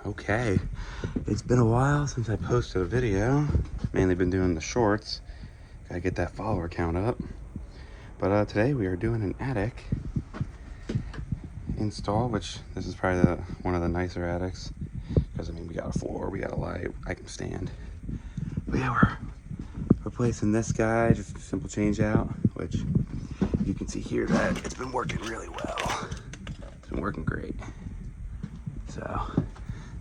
Okay, it's been a while since I posted a video. Mainly been doing the shorts. Gotta get that follower count up. But today we are doing an attic install, which this is probably one of the nicer attics. Because I mean, we got a floor, we got a light, I can stand. But yeah, we're replacing this guy, just a simple change out, which you can see here that it's been working really well. It's been working great. So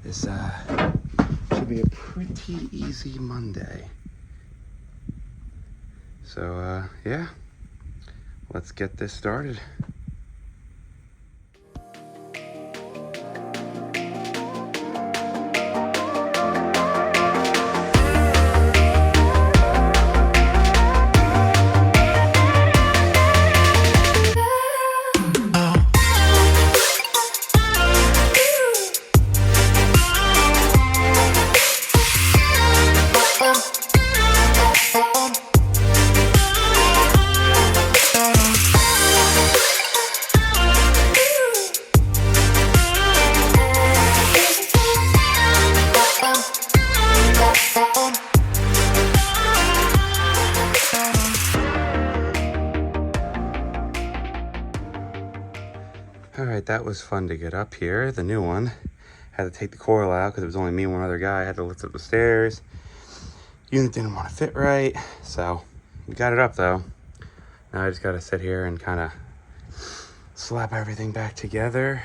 this should be a pretty easy Monday. So yeah, let's get this started. All right, that was fun to get up here. The new one, had to take the coil out because it was only me and one other guy. I had to lift up the stairs. Unit didn't want to fit right, so we got it up though. Now I just got to sit here and kind of slap everything back together,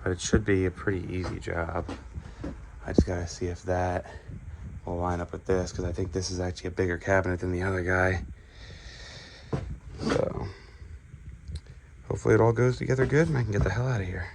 but it should be a pretty easy job. I just got to see if that will line up with this, because I think this is actually a bigger cabinet than the other guy. So hopefully it all goes together good and I can get the hell out of here.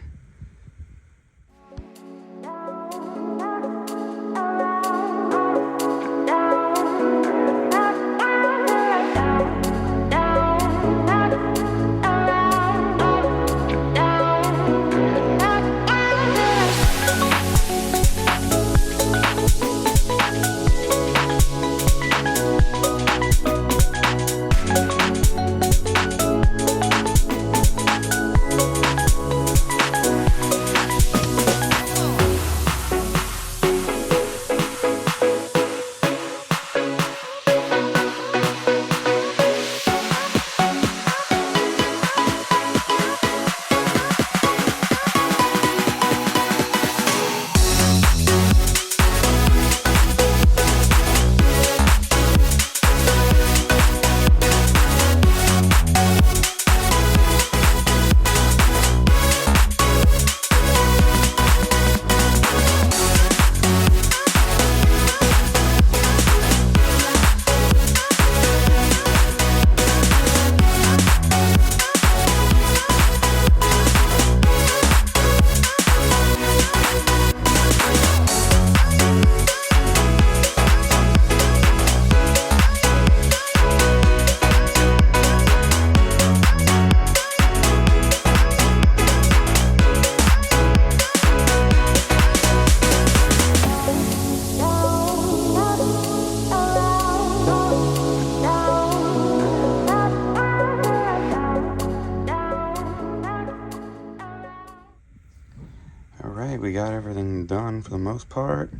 Alright, we got everything done for the most part.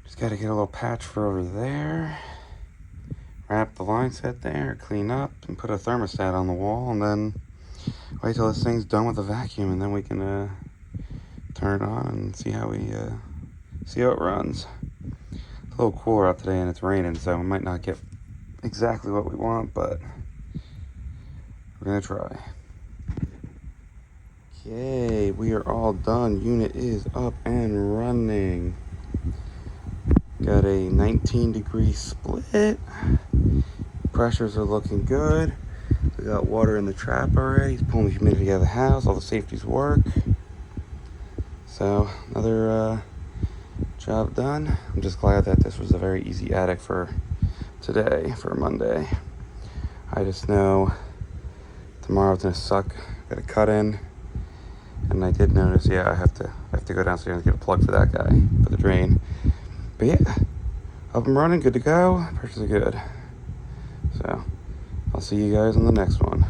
Just got to get a little patch for over there. Wrap the line set there, clean up, and put a thermostat on the wall, and then wait till this thing's done with the vacuum, and then we can turn it on and see how it runs. It's a little cooler out today, and it's raining, so we might not get exactly what we want, but we're gonna try. Okay, we are all done. Unit is up and running. Got a 19-degree split. Pressures are looking good. We got water in the trap already. It's pulling the humidity out of the house. All the safeties work. So another job done. I'm just glad that this was a very easy attic for today, for Monday. I just know tomorrow's gonna suck. Got a cut in. And I did notice, yeah, I have to go downstairs and get a plug for that guy, for the drain. But yeah, up and running, good to go. Pressures are good. So I'll see you guys on the next one.